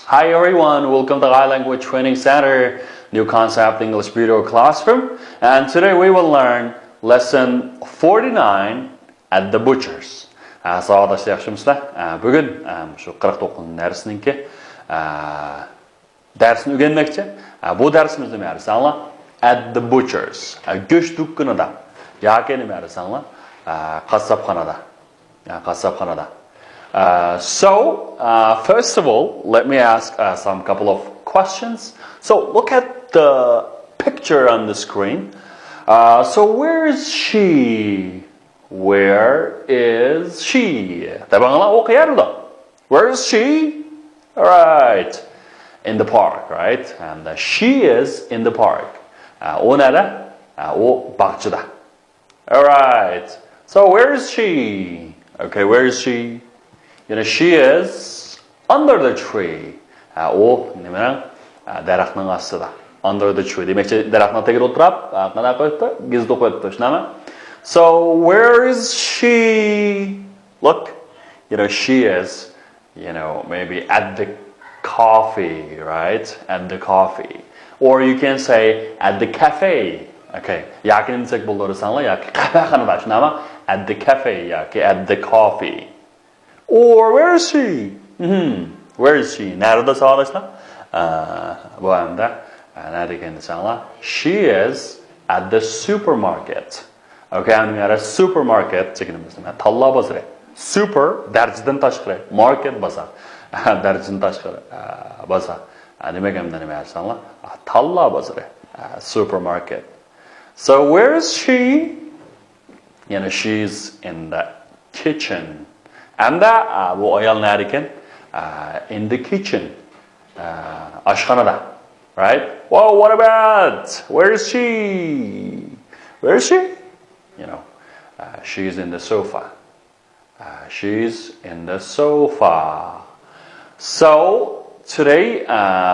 Hi everyone, welcome to Thai Language Training Center, new concept English video classroom. And today we will learn lesson 49 at the butchers. Sağdaşlar yaxshimizlar? Bugün şu 49 dersininki dersini öğrenmekçi. Bu dersimizde nima sanla? At the butchers. Go'sht dukkanida. Yoki nima sanla? Qassobxonada. Qassobxonada. First of all, let me ask some couple of questions. So, look at the picture on the screen. So, where is she? Where is she? Where is she? Alright. In the park, right? And she is in the park. Alright. So, where is she? Okay, where is she? You know, she is under the tree. Daraxtning ostida. Under the tree. Demakchi, daraxtning tagida o'tirib, qana qo'yibdi? Gizli qo'yibdi, shunami? So, where is she? Look, you know, she is, you know, maybe at the coffee, right? At the coffee. Or you can say at the cafe. Okay. Yakin desak bo'ladi sanla, yoki qahvaxonada, shunami? At the cafe, yoki at the coffee. Or where is she? Where is she? Nerede sağlaşla? Bu anda nerede kendisi? She is at the supermarket. Okay, yani at a supermarket çekinimiz. Talla basır. Super dereceden taşkırı. Market basar. Dereceden taşkırı basar. Demek hem de ne yapsanlar? Talla basır. Supermarket. So where is she? You know, she's in the kitchen. And bu ayal nerede? In the kitchen. Aşxanada. Right? Whoa, what about? Where is she? Where is she? You know, she's in the sofa. She's in the sofa. So, today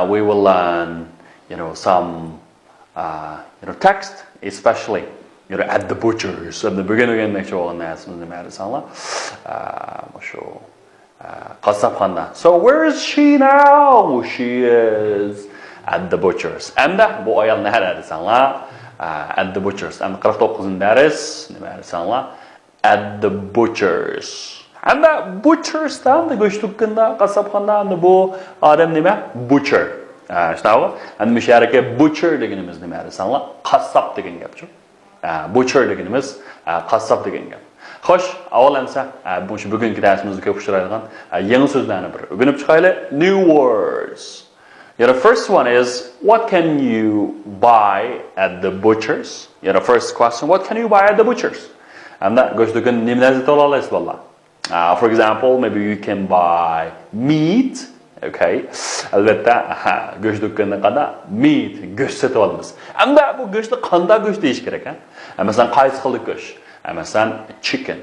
we will learn, you know, some, text, especially, you know, at the butchers. At the beginning, again, make sure all the matters. So, where is she now? She is at the butchers. And bu ayal nerede? At the butchers. And 49 ders at the butchers. And the butchers da go'sht dukkanda, qassobxonada bu odam nima? Butcher. Shunaqmi? And musharaka butcher deganimiz nima desanlar? Qassob degan gapchu. Butcher deganimiz qassob degan gap. Xo'sh, avvalamsa bugungi darsimizda ko'p uchraydigan yangi so'zlarni bir o'rganib chiqaylik. New words. You know, first one is, what can you buy at the butchers? You know, first question, what can you buy at the butchers? And that goes to for example, maybe you can buy meat. Okay. Albatta, go'sht do'konida meat, go'sht sotib olamiz. Hamda bu go'shtni qanday go'sht deyish kerak, ha? Masalan, qaysi xillik go'sht? Masalan, chicken.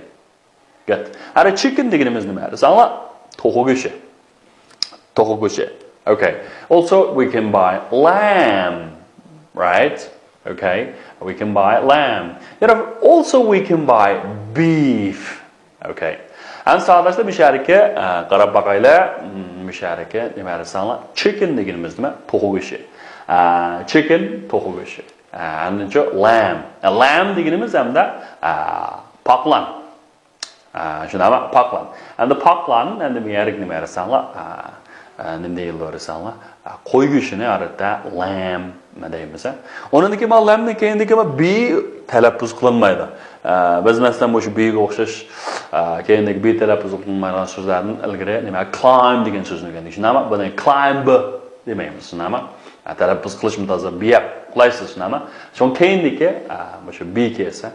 Good. Ara chicken deganimiz nima? Masalan, to'g'ri go'shti. To'g'ri go'shti. Okay. Also, we can buy lamb, right? Okay. We can buy lamb. You know, also we can buy beef. Okay. And sağdaşda müşareke, qarab baqayla, müşareke nima desanlar? Chicken deganimiz nima? To'g'ri go'shti. Chicken, to'g'ri go'shti. And lamb. Lamb deganimiz hamda paqlan. Shunami? Paqlan. And the paqlan and the müşareke nima desanlar? Nima deyiladi? Qo'y go'shtini odatda lamb deymiz. Undan keyin lambni keyindagi bi talaffuz qilinmaydi. Biz masalan bu biga o'xshash keyindagi bi talaffuz qilinmaydigan so'zlarni ilgari nima climb degan so'zni o'rgandik. Shunami? Buni climb demaymiz. Shunami? Talaffuz qilish mutazam bi qulaysiz. Shunami? So'ng keyindagi o'sha bi kelsa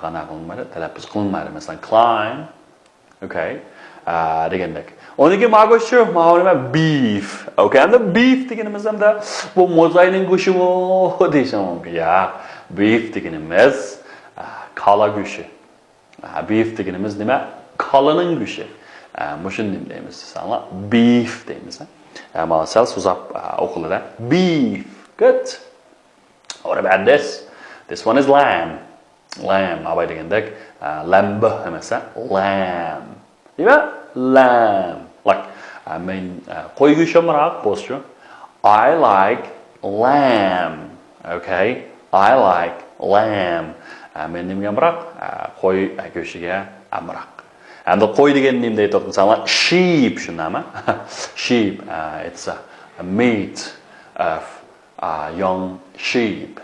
qanaqa qilinmaydi? Talaffuz qilinmaydi. Masalan climb. Okay. Degandek. Oniki mago'shu, ma'lumot beef. Okay, and the beef deganimiz hamda bu mo'zayning go'shimi deyishim mumkin. Ya, beef deganimiz qala go'shi. Beef deganimiz nima? Qalaning go'shi. Mushunday deymiz. Sanlar beef deymiz. Masal so'zab o'qiladi. Beef. Good. What about this? This one is lamb. Lamb. Abay degandek lamb emasa lamb. Nima? Lamb. Like Men qo'y go'shtimroq bo'lsa, I like lamb. Okay? I like lamb. Men nimgamroq qo'y go'shtiga amroq. Endi qo'y degan nima deydi o'qisanglar? Sheep shundami? Sheep, it's a meat of young sheep.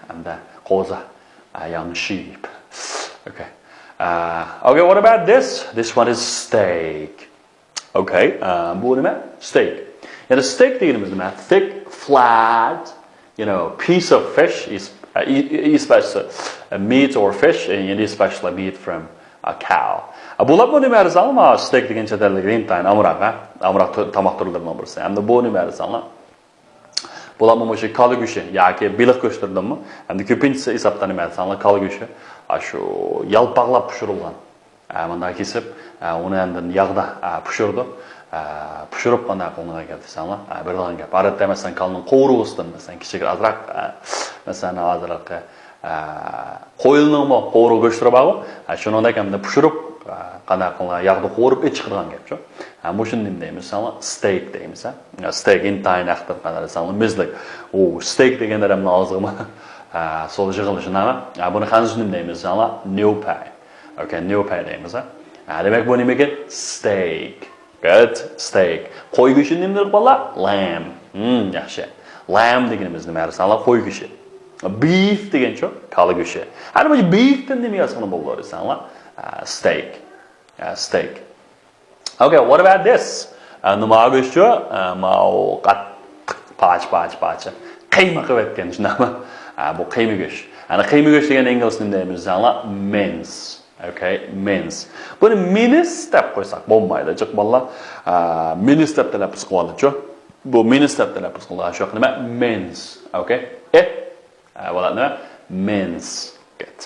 And qo'za, young sheep. Okay. Okay, what about this? This one is steak. Okay, bu nima? Steak. Yani steak deganimiz nima? Thick, flat, piece of fish is especially meat or fish, and especially meat from a cow. Bular bu nima dersanglar? Steak degan chetaldagi intayin amroq tamoq turlaridan birisi. Hamda bu nima dersanglar? Bular o'sha kala go'shti yoki beliq go'shtirdimi? Hamda ko'pincha hisobdan nima dersanglar? Kala go'shti shu yalpaqlab pishirilgan. Bunday kesib, uni endi yog'da pishirdi. Pishirib qanday qilgan ekan desanglar, birdan gap. Odatda masalan kalning qo'rug'isidan masalan kichik azroq masalan azroq qo'yilning qo'rug' go'shti bor. Shuningdek hamda pishirib qanday qilgan yog'da qo'rib chiqirgan gap-ku. Bu shuni nima deymiz? Masalan, steak deymiz. Steak intayin aqtir qanday desanglar, mizlik. Steak deganda ham nozig'mi? Sol yig'ilishini, buni qanday nima deymiz? Masalan, new pie. Okay, new pie deymiz. Demak bu nima ekan? Steak. Good, steak. Qo'y go'shti nima deb qo'ylar? Lamb. Yaxshi. Lamb deganimiz nima? Masalan, qo'y go'shti. Beef degancha, kala go'shti. Ana bu beefdan nima yozg'ini bo'ladi desanlar? Steak. Steak. Okay, what about this? Nima go'shti? Mau pach. Qiyma qilib aytgan shunami? Bu qiyma go'sht. Ana qiyma go'sht degan ingliz nima deymiz desanlar? Mince. Okay, mince. Buni mince deb qo'ysak bo'lmaydi. Chiq bolalar, mince deb talaffuz qiladi-ku. Bu mince deb talaffuz qiladi. Shu nima? Mince. Okay? Bo'ladi nima? Mince. Get.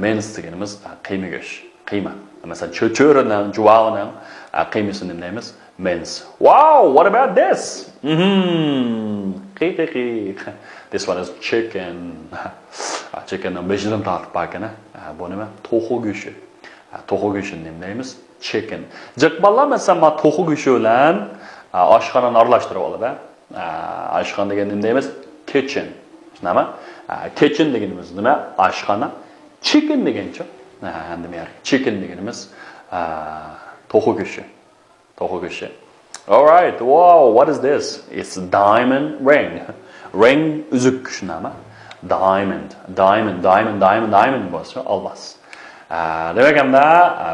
Mince deganimiz qiyma go'sht. Qiyma. Masalan, cho'choridan, juvonidan qiymasini nima deymiz? Mince. Wow, what about this? This one is chicken. Chicken mejdan tortib bakana. Bu nima? To'xu go'shti. To'xu go'shtini nima deymiz? Chicken. Jiqballar masalan to'xu go'shti bilan oshxonani aralashtirib oladi. Oshxona degan nima deymiz? Kitchen. Shunami? Kitchen deganimiz nima? Oshxona. Chicken degancha. Endi men chicken deganimiz to'xu go'shti. To'xu go'shti. All right. Wow, what is this? It's diamond ring. Ring uzuk shunami? Diamond bo'lsa olmas. Demak hamda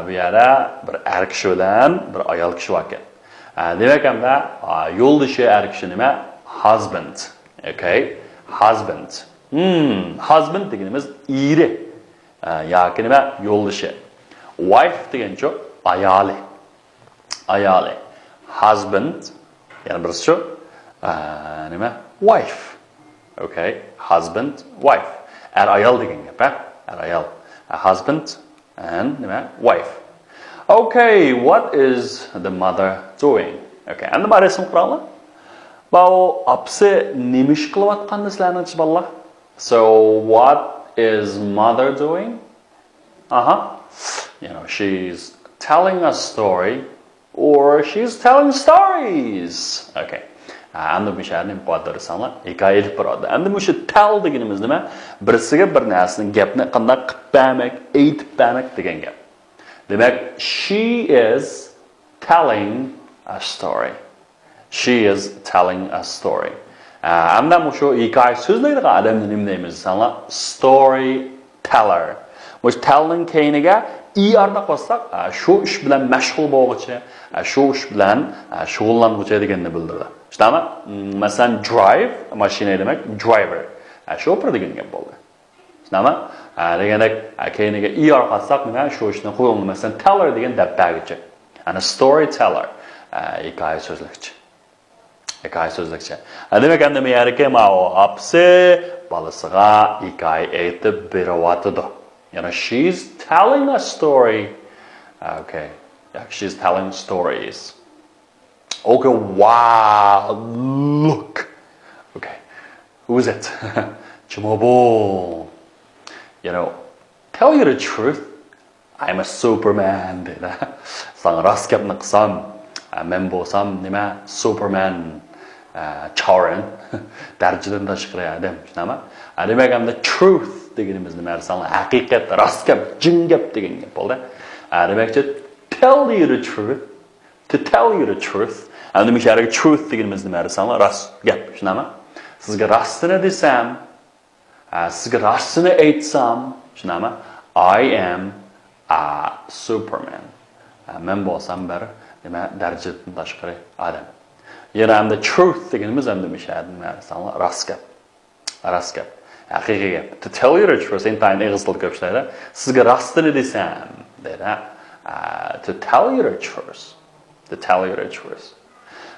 bu yerda bir er kishi bilan bir ayol kishi bor ekan. Demak hamda yo'ldoshi er kishi nima? Husband. Okay? Husband. Husband deganimiz eri. Yoki nima? Yo'ldoshi. Wife degancha ayoli. Ayoli. Husband, yana birisi nima? Wife. Okay, husband, wife. Ayol degan gap, ayol. Husband and wife. Okay, what is the mother doing? Okay, endi bari resim qilamiz. Bu apsi nima ish qilayotganini sizlarning bolalar? So, what is mother doing? She's telling a story or she's telling stories. Okay. Endi bu shartni qo'ldirsanlar, hikoya elib boradi. Endi bu shu tell deganimiz nima? Birisiga bir narsani gapni qanday qilib bermak, aytib bermak degan gap. Demak, she is telling a story. She is telling a story. Endi bu shu hikoya so'zlaydigan odamni nima deymiz desanlar? Storyteller. Bu tellning keyiniga arni qo'shsak, shu ish bilan mashg'ul bo'luvchi, shu ish bilan shug'ullanuvchi deganni bildiradi. Shunami? Masalan, drive, mashina demak, driver. Shofer degan gap bo'ldi. Shunami? Degandek, keyiniga qo'shsak, nima shu ishni qo'yildi. Masalan, teller degan dabbagichi. Ana storyteller, hikoya so'zlikchi. Hikoya so'zlikchi. Demak, endi men yerga apsi balasiga hikoya aytib beryapti. She's telling a story. Okay. She's telling stories. Okay, wow, look. Okay, who is it? Chimobo. Tell you the truth, I'm a Superman. Men bo'lsam nima Superman Chorin darjidan tashqari adam, tushunaman? Demak, hamda truth deganimiz nima arsalni haqiqat, rost gap, jin gap degan gap bo'ldi. Demakchi tell you the truth, to tell you the truth. Hamda mishariga truth deganimiz nima arsalni rost gap, tushunaman? Sizga rostini desam, sizga rostini aytsam, tushunaman? I am a Superman. Men bo'lsam bir nima darjidan tashqari adam. Yana hamda truth deganimiz hamda mishariga arsalni rost gap. Rost gap. Haqiqiy gap. To tell you the truth, intayin ingliz tilida ko'p ishlaydi. Sizga rostini desam, deydi. To tell you the truth. To tell you the truth.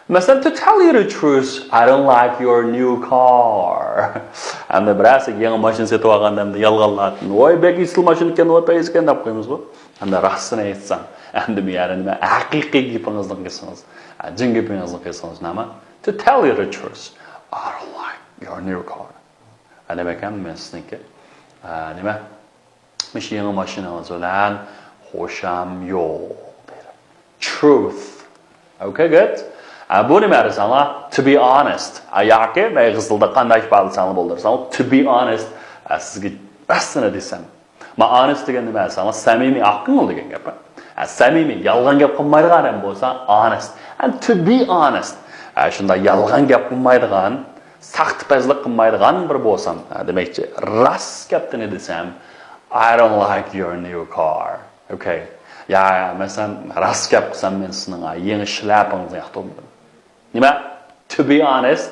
Masalan, to tell you the truth, I don't like your new car. Hamda birasi yangi mashina sotib olganda hamda yolg'onlatib, "Voy, bek isl mashina ekan, voy, payz ekan" deb qo'yamiz bu. Hamda rostini aytsam, hamda miyari nima haqiqiy gapingizni qilsangiz, jin gapingizni qilsangiz nima? To tell you the truth, I don't like your new car. Demek ham men sizniki nima? Mish yangi mashinangiz bilan xo'sham yo'q deydi. Truth. Okay, good. Bu nima desanglar? To be honest. Yoki men qizilda qanday ifodasanglar bo'ldirsam, to be honest, sizga rostini desam. Men honest degan nima desanglar? Samimiy, aql degan gap. Samimiy, yolg'on gap qilmaydigan ham bo'lsa, honest. And to be honest, shunda yolg'on gap qilmaydigan, saxtpazlik qilmaydigan bir bo'lsam, demakchi, rost gapni desam, I don't like your new car. Okay. Ya, masalan, rost gap qilsam men sizning yangi shlapingizni yoqtirdim. Nima? To be honest,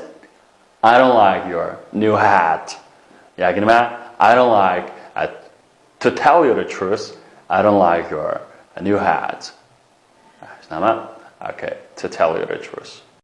I don't like your new hat. Yoki nima? I don't like to tell you the truth, I don't like your new hat. Nima? Okay, to tell you the truth.